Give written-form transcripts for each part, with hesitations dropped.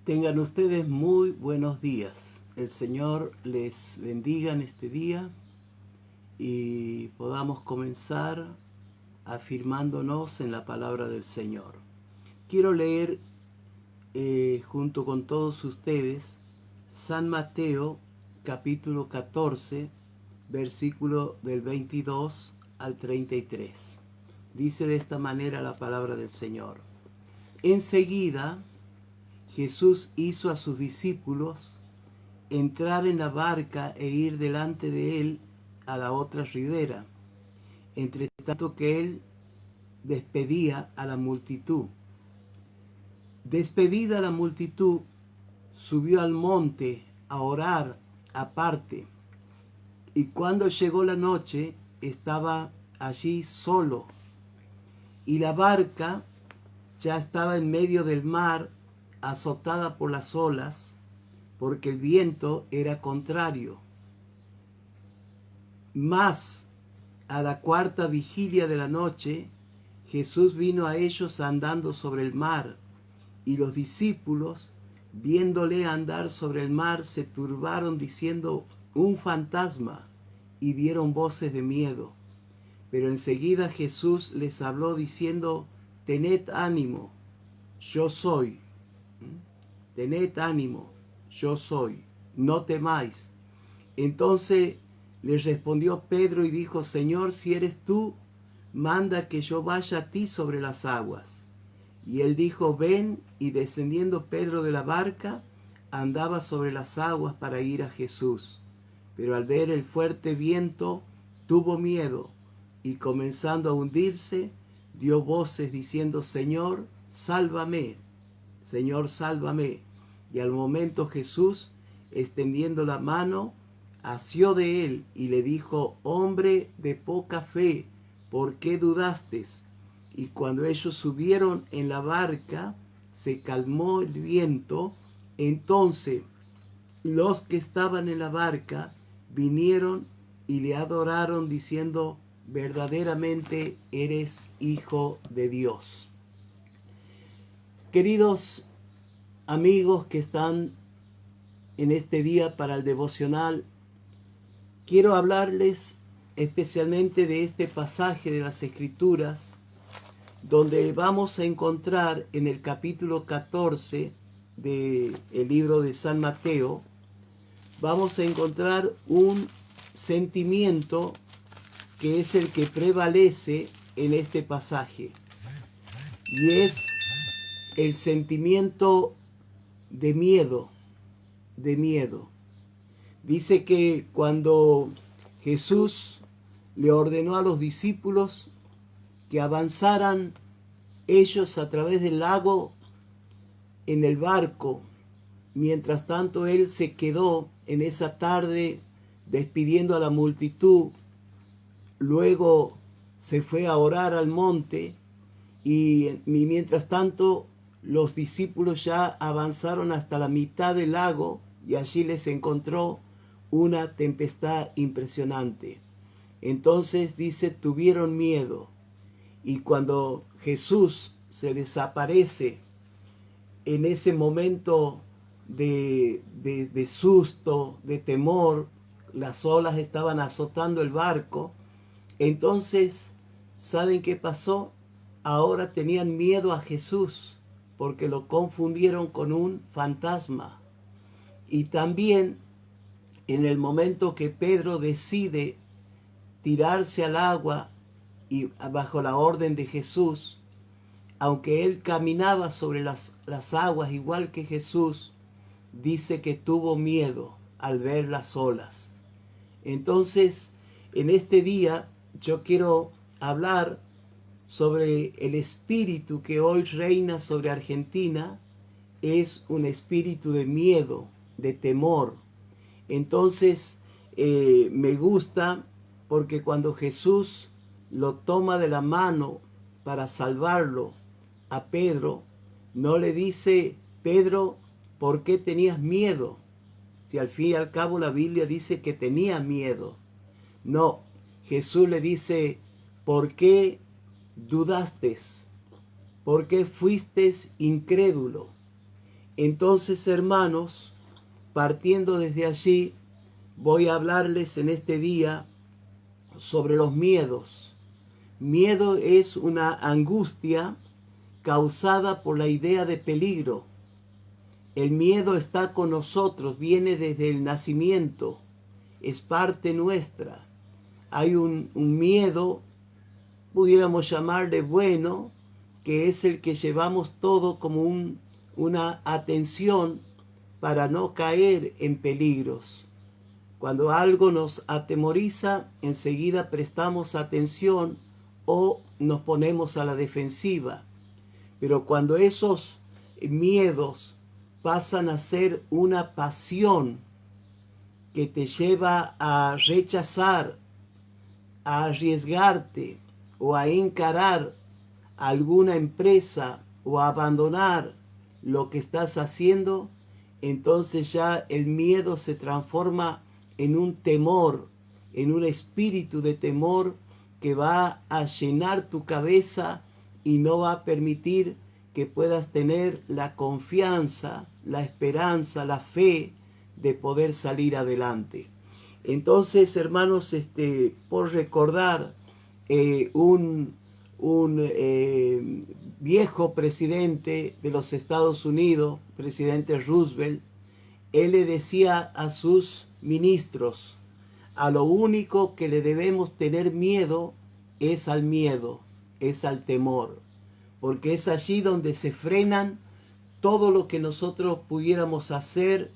Tengan ustedes muy buenos días. El Señor les bendiga en este día y podamos comenzar afirmándonos en la palabra del Señor. Quiero leer junto con todos ustedes San Mateo capítulo 14, versículo del 22 al 33. Dice de esta manera la palabra del Señor. Enseguida Jesús hizo a sus discípulos entrar en la barca e ir delante de él a la otra ribera, entre tanto que él despedía a la multitud. Despedida la multitud, subió al monte a orar aparte, y cuando llegó la noche estaba allí solo, y la barca ya estaba en medio del mar, azotada por las olas, porque el viento era contrario. Mas a la cuarta vigilia de la noche, Jesús vino a ellos andando sobre el mar, y los discípulos, viéndole andar sobre el mar, se turbaron diciendo: un fantasma, y dieron voces de miedo. Pero enseguida Jesús les habló diciendo: tened ánimo, yo soy. Tened ánimo, yo soy, no temáis. Entonces les respondió Pedro y dijo: Señor, si eres tú, manda que yo vaya a ti sobre las aguas. Y él dijo: ven. Y descendiendo Pedro de la barca, andaba sobre las aguas para ir a Jesús. Pero al ver el fuerte viento, tuvo miedo, y comenzando a hundirse, dio voces diciendo: Señor, sálvame, Señor, sálvame. Y al momento Jesús, extendiendo la mano, asió de él y le dijo: hombre de poca fe, ¿por qué dudaste? Y cuando ellos subieron en la barca, se calmó el viento. Entonces los que estaban en la barca vinieron y le adoraron diciendo: verdaderamente eres Hijo de Dios. Queridos amigos que están en este día para el devocional, quiero hablarles especialmente de este pasaje de las Escrituras, donde vamos a encontrar en el capítulo 14 del libro de San Mateo, vamos a encontrar un sentimiento que es el que prevalece en este pasaje, y es el sentimiento de miedo. Dice que cuando Jesús le ordenó a los discípulos que avanzaran ellos a través del lago en el barco, mientras tanto él se quedó en esa tarde despidiendo a la multitud, luego se fue a orar al monte, y mientras tanto los discípulos ya avanzaron hasta la mitad del lago, y allí les encontró una tempestad impresionante. Entonces dice, tuvieron miedo, y cuando Jesús se les aparece en ese momento de susto, de temor, las olas estaban azotando el barco. Entonces, ¿saben qué pasó? Ahora tenían miedo a Jesús porque lo confundieron con un fantasma. Y también en el momento que Pedro decide tirarse al agua y bajo la orden de Jesús, aunque él caminaba sobre las aguas igual que Jesús, dice que tuvo miedo al ver las olas. Entonces, en este día yo quiero hablar sobre el espíritu que hoy reina sobre Argentina. Es un espíritu de miedo, de temor. Entonces, me gusta porque cuando Jesús lo toma de la mano para salvarlo a Pedro, no le dice: Pedro, ¿por qué tenías miedo? Si al fin y al cabo la Biblia dice que tenía miedo. No, Jesús le dice: ¿por qué dudaste? ¿Por qué fuiste incrédulo? Entonces, hermanos, partiendo desde allí, voy a hablarles en este día sobre los miedos. Miedo es una angustia causada por la idea de peligro. El miedo está con nosotros, viene desde el nacimiento, es parte nuestra. Hay un miedo, pudiéramos llamarle bueno, que es el que llevamos todo como una atención para no caer en peligros. Cuando algo nos atemoriza, enseguida prestamos atención o nos ponemos a la defensiva. Pero cuando esos miedos pasan a ser una pasión que te lleva a rechazar, a arriesgarte o a encarar alguna empresa o a abandonar lo que estás haciendo, entonces ya el miedo se transforma en un temor, en un espíritu de temor que va a llenar tu cabeza y no va a permitir que puedas tener la confianza, la esperanza, la fe de poder salir adelante. Entonces, hermanos, por recordar un viejo presidente de los Estados Unidos, presidente Roosevelt, él le decía a sus ministros: a lo único que le debemos tener miedo es al miedo, es al temor, porque es allí donde se frenan todo lo que nosotros pudiéramos hacer,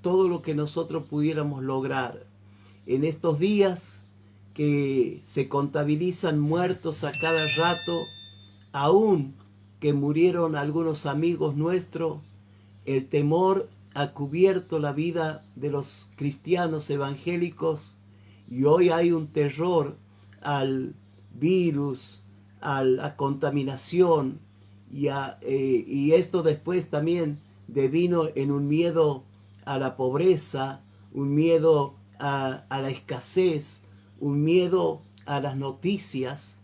todo lo que nosotros pudiéramos lograr. En estos días que se contabilizan muertos a cada rato, aún que murieron algunos amigos nuestros, el temor ha cubierto la vida de los cristianos evangélicos y hoy hay un terror al virus, a la contaminación y esto después también devino en un miedo a la pobreza, un miedo a la escasez, un miedo a las noticias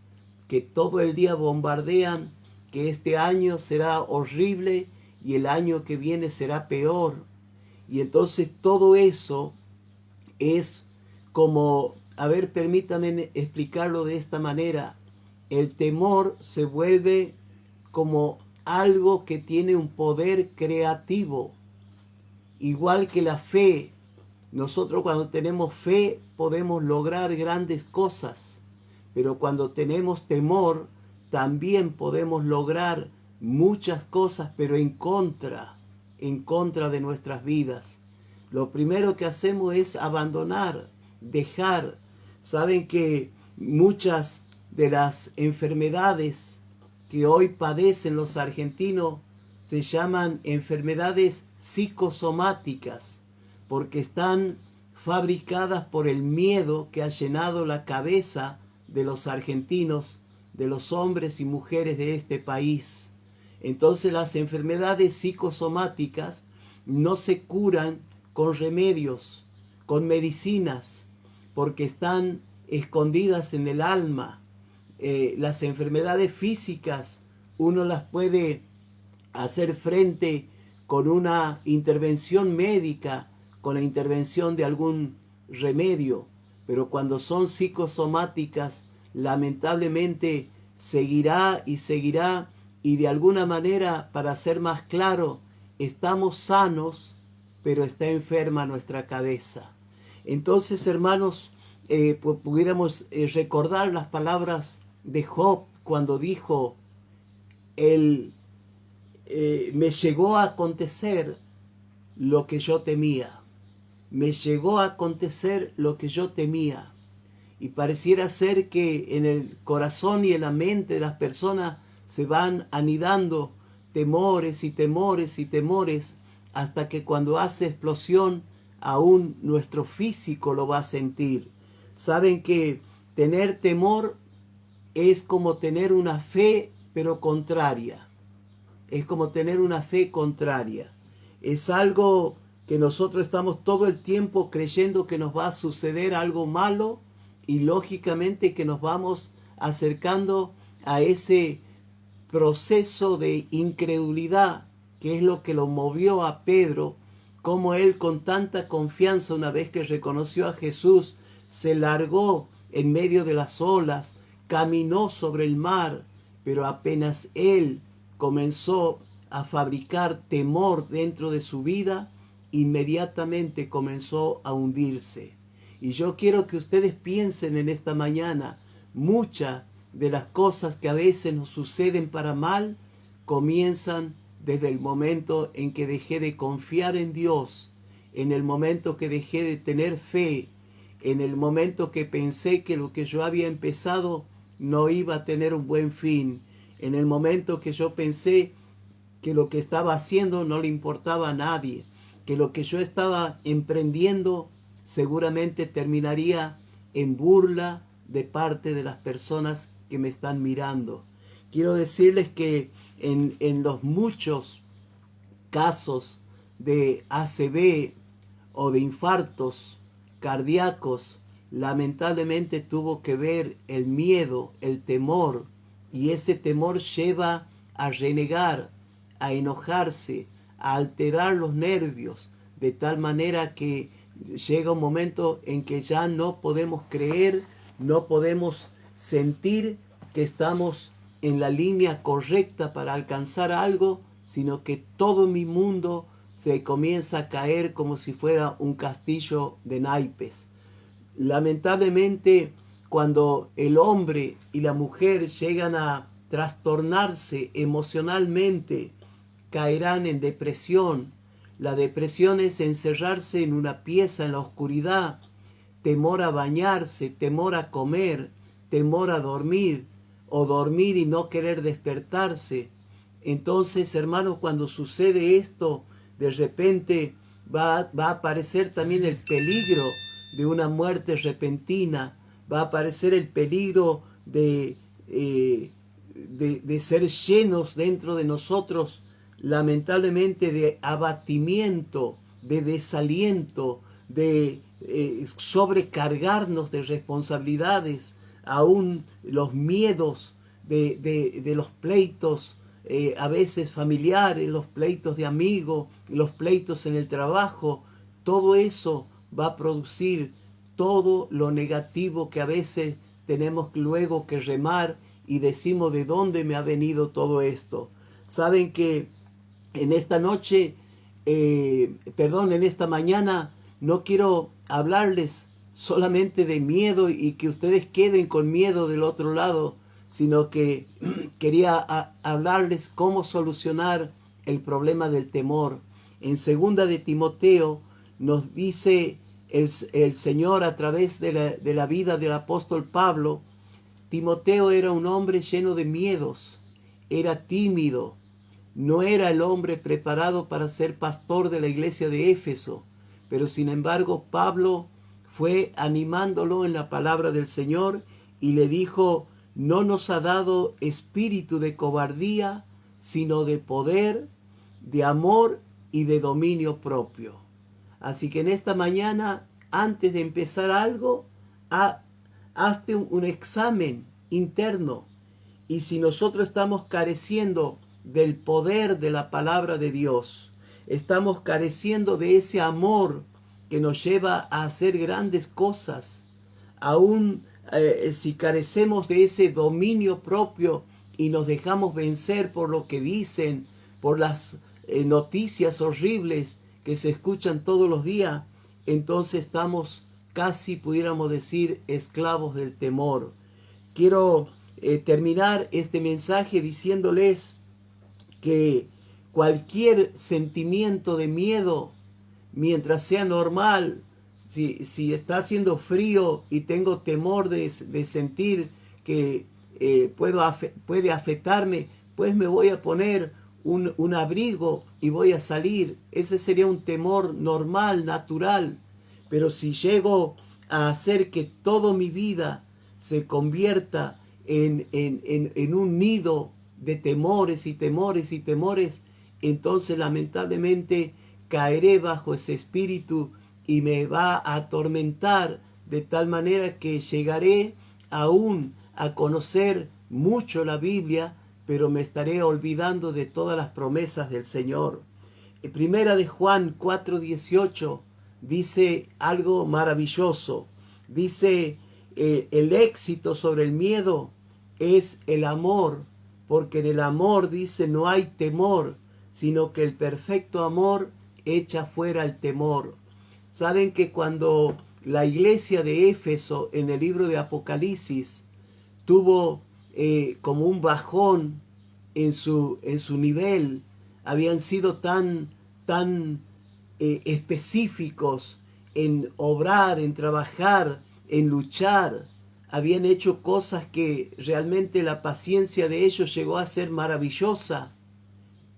que todo el día bombardean que este año será horrible y el año que viene será peor. Y entonces todo eso es como, a ver, permítame explicarlo de esta manera. El temor se vuelve como algo que tiene un poder creativo, igual que la fe. Nosotros cuando tenemos fe podemos lograr grandes cosas, pero cuando tenemos temor también podemos lograr muchas cosas, pero en contra de nuestras vidas. Lo primero que hacemos es abandonar, dejar. Saben que muchas de las enfermedades que hoy padecen los argentinos se llaman enfermedades psicosomáticas, porque están fabricadas por el miedo que ha llenado la cabeza de los argentinos, de los hombres y mujeres de este país. Entonces las enfermedades psicosomáticas no se curan con remedios, con medicinas, porque están escondidas en el alma. Las enfermedades físicas uno las puede hacer frente con una intervención médica, con la intervención de algún remedio, pero cuando son psicosomáticas, lamentablemente seguirá y seguirá, y de alguna manera, para ser más claro, estamos sanos, pero está enferma nuestra cabeza. Entonces, hermanos, pudiéramos recordar las palabras de Job cuando dijo: me llegó a acontecer lo que yo temía. Me llegó a acontecer lo que yo temía. Y pareciera ser que en el corazón y en la mente de las personas se van anidando temores y temores y temores, hasta que cuando hace explosión, aún nuestro físico lo va a sentir. Saben que tener temor es como tener una fe, pero contraria. Es como tener una fe contraria. Es algo que nosotros estamos todo el tiempo creyendo que nos va a suceder algo malo, y lógicamente que nos vamos acercando a ese proceso de incredulidad qué es lo que lo movió a Pedro, cómo él con tanta confianza, una vez que reconoció a Jesús, se largó en medio de las olas, caminó sobre el mar, pero apenas él comenzó a fabricar temor dentro de su vida, inmediatamente comenzó a hundirse. Y yo quiero que ustedes piensen en esta mañana, muchas de las cosas que a veces nos suceden para mal, comienzan desde el momento en que dejé de confiar en Dios, en el momento que dejé de tener fe, en el momento que pensé que lo que yo había empezado no iba a tener un buen fin, en el momento que yo pensé que lo que estaba haciendo no le importaba a nadie, que lo que yo estaba emprendiendo seguramente terminaría en burla de parte de las personas que me están mirando. Quiero decirles que en los muchos casos de ACV o de infartos cardíacos, lamentablemente tuvo que ver el miedo, el temor, y ese temor lleva a renegar, a enojarse, a alterar los nervios, de tal manera que llega un momento en que ya no podemos creer, no podemos sentir que estamos en la línea correcta para alcanzar algo, sino que todo mi mundo se comienza a caer como si fuera un castillo de naipes. Lamentablemente, cuando el hombre y la mujer llegan a trastornarse emocionalmente, caerán en depresión. La depresión es encerrarse en una pieza en la oscuridad, temor a bañarse, temor a comer, temor a dormir, o dormir y no querer despertarse. Entonces, hermanos, cuando sucede esto, de repente va a aparecer también el peligro de una muerte repentina, va a aparecer el peligro de ser llenos dentro de nosotros, lamentablemente, de abatimiento, de desaliento, de sobrecargarnos de responsabilidades, aún los miedos de los pleitos, a veces familiares, los pleitos de amigos, los pleitos en el trabajo. Todo eso va a producir todo lo negativo que a veces tenemos luego que remar y decimos: ¿de dónde me ha venido todo esto? Saben que en esta noche, en esta mañana, no quiero hablarles solamente de miedo y que ustedes queden con miedo del otro lado, sino que quería hablarles cómo solucionar el problema del temor. En segunda de Timoteo nos dice el Señor a través de la vida del apóstol Pablo: Timoteo era un hombre lleno de miedos, era tímido, no era el hombre preparado para ser pastor de la iglesia de Éfeso, pero sin embargo Pablo fue animándolo en la palabra del Señor y le dijo: no nos ha dado espíritu de cobardía, sino de poder, de amor y de dominio propio. Así que en esta mañana, antes de empezar algo, hazte un examen interno. Y si nosotros estamos careciendo del poder de la palabra de Dios, estamos careciendo de ese amor que nos lleva a hacer grandes cosas, aún si carecemos de ese dominio propio y nos dejamos vencer por lo que dicen, por las noticias horribles que se escuchan todos los días, entonces estamos casi, pudiéramos decir, esclavos del temor. Quiero terminar este mensaje diciéndoles que cualquier sentimiento de miedo, mientras sea normal, si está haciendo frío y tengo temor de sentir que puede afectarme, pues me voy a poner un abrigo y voy a salir. Ese sería un temor normal, natural. Pero si llego a hacer que toda mi vida se convierta en un nido de temores y temores y temores, entonces lamentablemente caeré bajo ese espíritu y me va a atormentar de tal manera que llegaré aún a conocer mucho la Biblia, pero me estaré olvidando de todas las promesas del Señor. Primera de Juan 4:18 dice algo maravilloso. Dice, el éxito sobre el miedo es el amor, porque en el amor, dice, no hay temor, sino que el perfecto amor echa fuera el temor. Saben que cuando la iglesia de Éfeso en el libro de Apocalipsis tuvo como un bajón en su nivel, habían sido tan específicos en obrar, en trabajar, en luchar, habían hecho cosas que realmente la paciencia de ellos llegó a ser maravillosa.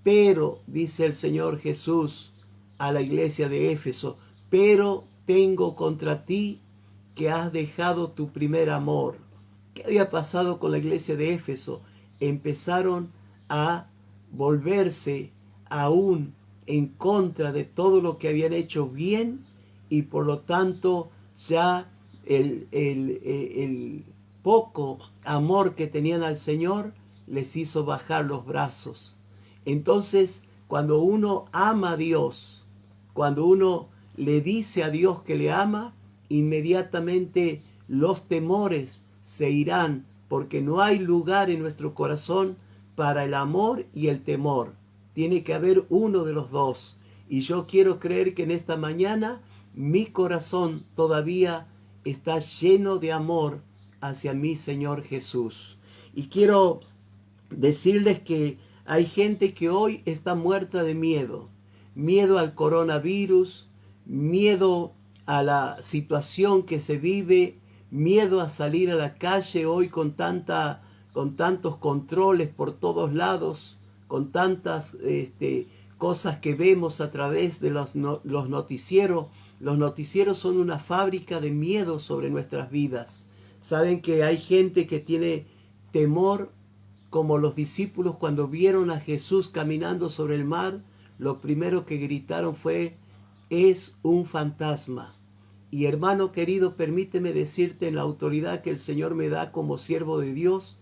Pero, dice el Señor Jesús a la iglesia de Éfeso, pero tengo contra ti que has dejado tu primer amor. ¿Qué había pasado con la iglesia de Éfeso? Empezaron a volverse aún en contra de todo lo que habían hecho bien, y por lo tanto ya el poco amor que tenían al Señor les hizo bajar los brazos. Entonces, cuando uno ama a Dios, cuando uno le dice a Dios que le ama, inmediatamente los temores se irán, porque no hay lugar en nuestro corazón para el amor y el temor. Tiene que haber uno de los dos. Y yo quiero creer que en esta mañana mi corazón todavía está lleno de amor hacia mi Señor Jesús. Y quiero decirles que hay gente que hoy está muerta de miedo. Miedo al coronavirus, miedo a la situación que se vive, miedo a salir a la calle hoy con tantos controles por todos lados, con tantas cosas que vemos a través de los noticieros. Los noticieros son una fábrica de miedo sobre nuestras vidas. Saben que hay gente que tiene temor, como los discípulos cuando vieron a Jesús caminando sobre el mar, lo primero que gritaron fue: es un fantasma. Y hermano querido, permíteme decirte en la autoridad que el Señor me da como siervo de Dios,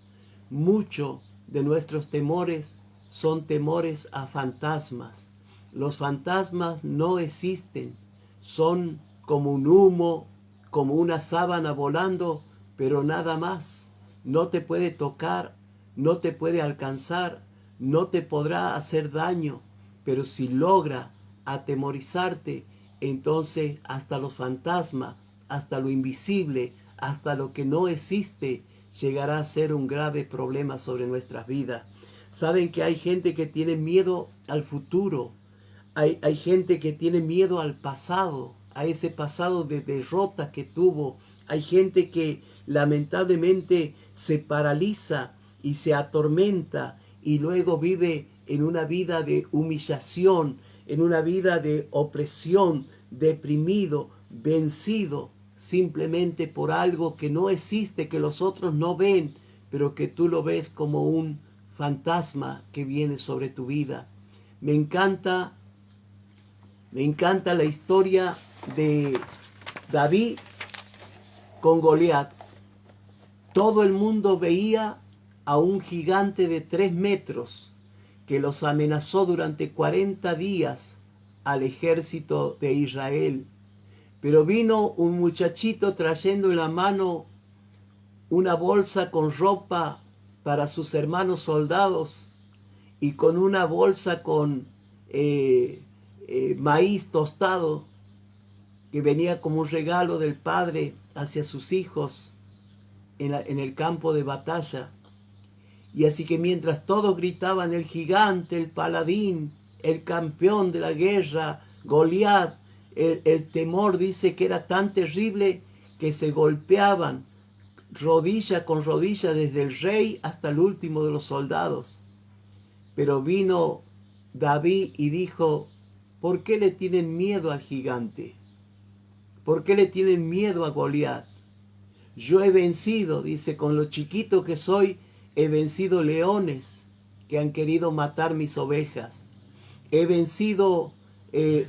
muchos de nuestros temores son temores a fantasmas. Los fantasmas no existen, son como un humo, como una sábana volando, pero nada más. No te puede tocar, no te puede alcanzar, no te podrá hacer daño, pero si logra atemorizarte, entonces hasta los fantasmas, hasta lo invisible, hasta lo que no existe, llegará a ser un grave problema sobre nuestras vidas. Saben que hay gente que tiene miedo al futuro, hay gente que tiene miedo al pasado, a ese pasado de derrota que tuvo. Hay gente que lamentablemente se paraliza y se atormenta y luego vive en una vida de humillación, en una vida de opresión, deprimido, vencido, simplemente por algo que no existe, que los otros no ven, pero que tú lo ves como un fantasma que viene sobre tu vida. Me encanta la historia de David con Goliat. Todo el mundo veía a un gigante de 3 metros que los amenazó durante 40 días al ejército de Israel. Pero vino un muchachito trayendo en la mano una bolsa con ropa para sus hermanos soldados y con una bolsa con maíz tostado que venía como un regalo del padre hacia sus hijos en el campo de batalla. Y así que mientras todos gritaban: el gigante, el paladín, el campeón de la guerra, Goliat, el temor dice que era tan terrible que se golpeaban rodilla con rodilla desde el rey hasta el último de los soldados. Pero vino David y dijo: ¿por qué le tienen miedo al gigante? ¿Por qué le tienen miedo a Goliat? Yo he vencido, dice, con lo chiquito que soy, he vencido leones que han querido matar mis ovejas. He vencido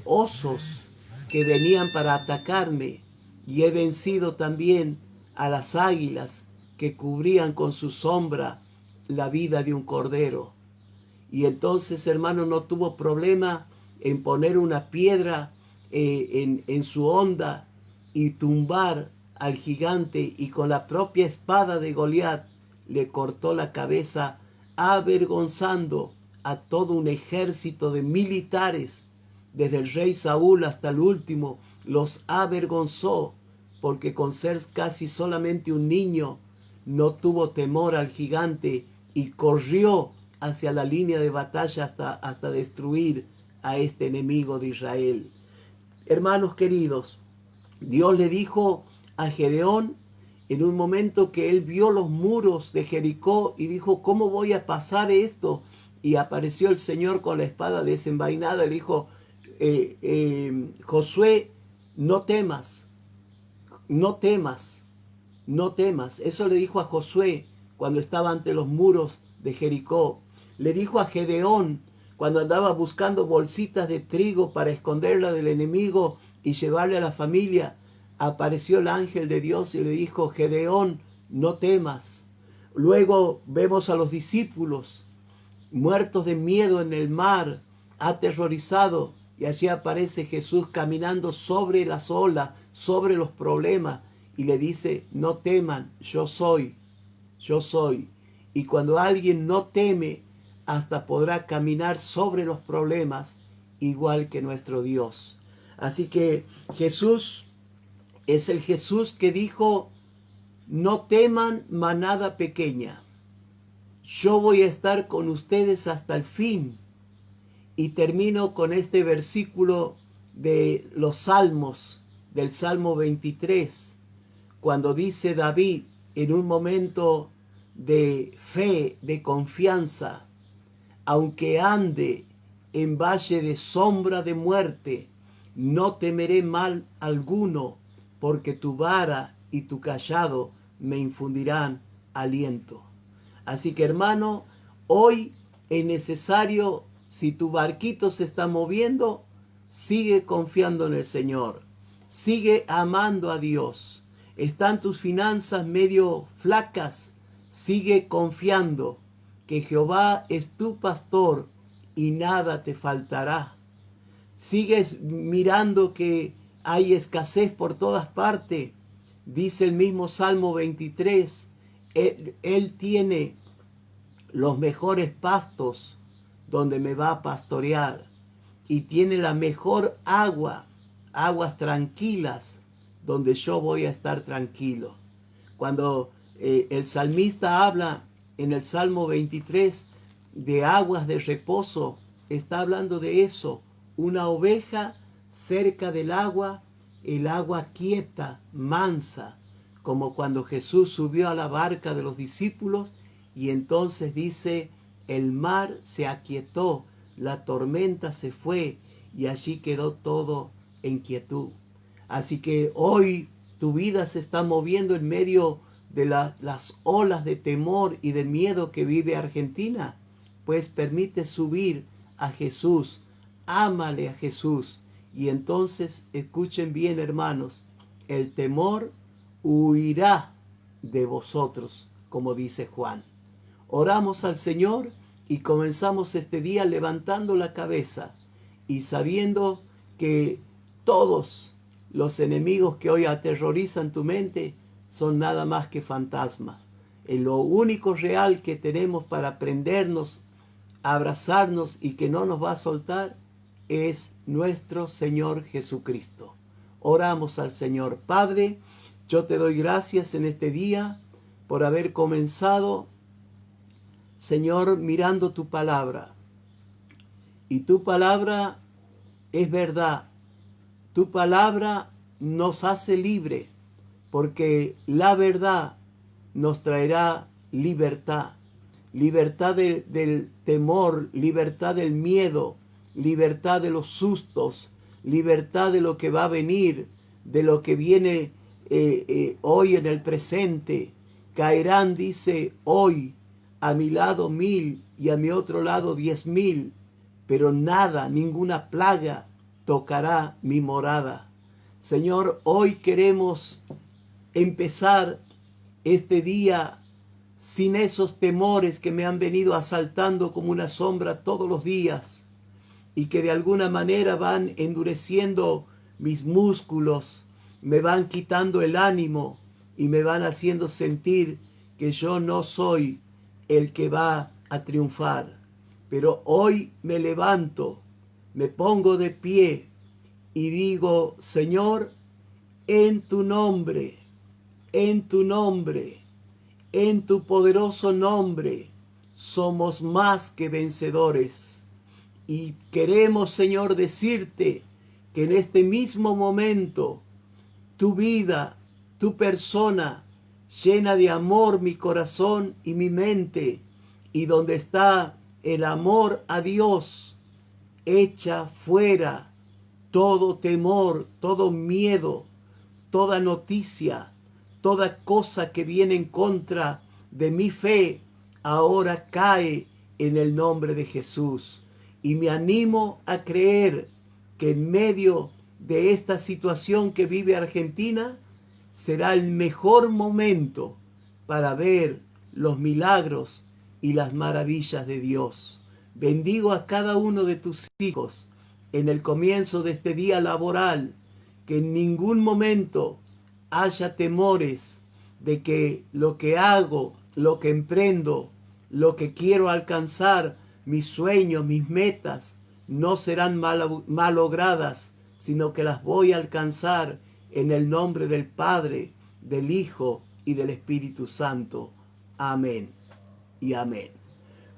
osos que venían para atacarme. Y he vencido también a las águilas que cubrían con su sombra la vida de un cordero. Y entonces, hermano, no tuvo problema en poner una piedra en su honda y tumbar al gigante, y con la propia espada de Goliat le cortó la cabeza, avergonzando a todo un ejército de militares, desde el rey Saúl hasta el último, los avergonzó, porque con ser casi solamente un niño, no tuvo temor al gigante y corrió hacia la línea de batalla hasta destruir a este enemigo de Israel. Hermanos queridos, Dios le dijo a Gedeón en un momento que él vio los muros de Jericó y dijo, ¿cómo voy a pasar esto? Y apareció el Señor con la espada desenvainada y le dijo, Josué, no temas, no temas, no temas. Eso le dijo a Josué cuando estaba ante los muros de Jericó. Le dijo a Gedeón cuando andaba buscando bolsitas de trigo para esconderla del enemigo y llevarle a la familia. Apareció el ángel de Dios y le dijo, Gedeón, no temas. Luego vemos a los discípulos muertos de miedo en el mar, aterrorizados, y allí aparece Jesús caminando sobre las olas, sobre los problemas, y le dice, no teman, yo soy, yo soy. Y cuando alguien no teme, hasta podrá caminar sobre los problemas, igual que nuestro Dios. Así que Jesús es el Jesús que dijo, no teman, manada pequeña, yo voy a estar con ustedes hasta el fin. Y termino con este versículo de los Salmos, del Salmo 23, cuando dice David en un momento de fe, de confianza, aunque ande en valle de sombra de muerte, no temeré mal alguno, porque tu vara y tu cayado me infundirán aliento. Así que, hermano, hoy es necesario, si tu barquito se está moviendo, sigue confiando en el Señor, sigue amando a Dios. Están tus finanzas medio flacas, sigue confiando que Jehová es tu pastor y nada te faltará. Sigues mirando que hay escasez por todas partes. Dice el mismo Salmo 23, Él tiene los mejores pastos donde me va a pastorear, y tiene la mejor agua, aguas tranquilas, donde yo voy a estar tranquilo. Cuando el salmista habla en el Salmo 23 de aguas de reposo, está hablando de eso, una oveja cerca del agua, el agua quieta, mansa, como cuando Jesús subió a la barca de los discípulos y entonces dice, el mar se aquietó, la tormenta se fue y allí quedó todo en quietud. Así que hoy tu vida se está moviendo en medio de las olas de temor y de miedo que vive Argentina. Pues permite subir a Jesús, ámale a Jesús. Y entonces, escuchen bien, hermanos, el temor huirá de vosotros, como dice Juan. Oramos al Señor y comenzamos este día levantando la cabeza y sabiendo que todos los enemigos que hoy aterrorizan tu mente son nada más que fantasmas. Lo único real que tenemos para prendernos, abrazarnos y que no nos va a soltar es nuestro Señor Jesucristo. Oramos al Señor. Padre, yo te doy gracias en este día por haber comenzado, Señor, mirando tu palabra. Y tu palabra es verdad. Tu palabra nos hace libre, porque la verdad nos traerá libertad. Libertad del temor, libertad del miedo, libertad de los sustos, libertad de lo que va a venir, de lo que viene hoy en el presente. Caerán, dice, hoy a mi lado 1000 y a mi otro lado 10,000, pero nada, ninguna plaga tocará mi morada. Señor, hoy queremos empezar este día sin esos temores que me han venido asaltando como una sombra todos los días y que de alguna manera van endureciendo mis músculos, me van quitando el ánimo y me van haciendo sentir que yo no soy el que va a triunfar. Pero hoy me levanto, me pongo de pie y digo, Señor, en tu nombre, en tu nombre, en tu poderoso nombre, somos más que vencedores. Y queremos, Señor, decirte que en este mismo momento, tu vida, tu persona, llena de amor mi corazón y mi mente, y donde está el amor a Dios, echa fuera todo temor, todo miedo, toda noticia, toda cosa que viene en contra de mi fe, ahora cae en el nombre de Jesús. Y me animo a creer que en medio de esta situación que vive Argentina, será el mejor momento para ver los milagros y las maravillas de Dios. Bendigo a cada uno de tus hijos en el comienzo de este día laboral, que en ningún momento haya temores de que lo que hago, lo que emprendo, lo que quiero alcanzar, mis sueños, mis metas, no serán malogradas, sino que las voy a alcanzar en el nombre del Padre, del Hijo y del Espíritu Santo. Amén y amén.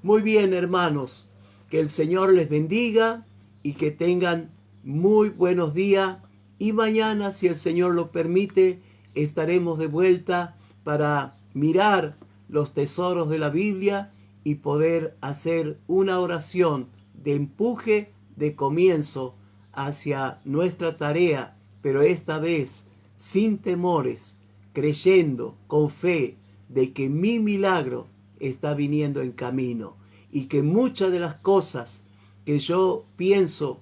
Muy bien, hermanos, que el Señor les bendiga y que tengan muy buenos días. Y mañana, si el Señor lo permite, estaremos de vuelta para mirar los tesoros de la Biblia y poder hacer una oración de empuje, de comienzo hacia nuestra tarea, pero esta vez sin temores, creyendo con fe de que mi milagro está viniendo en camino y que muchas de las cosas que yo pienso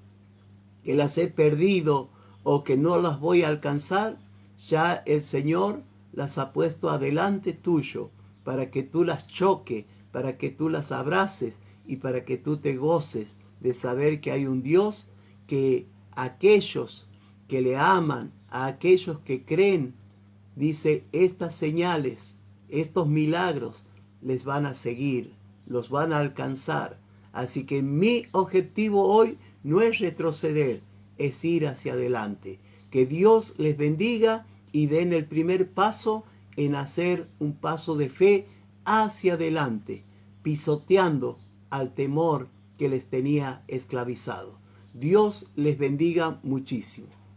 que las he perdido o que no las voy a alcanzar, ya el Señor las ha puesto adelante tuyo para que tú las choques, para que tú las abraces y para que tú te goces de saber que hay un Dios que aquellos que le aman, a aquellos que creen, dice, estas señales, estos milagros les van a seguir, los van a alcanzar. Así que mi objetivo hoy no es retroceder, es ir hacia adelante. Que Dios les bendiga y den el primer paso en hacer un paso de fe hacia adelante, pisoteando al temor que les tenía esclavizado. Dios les bendiga muchísimo.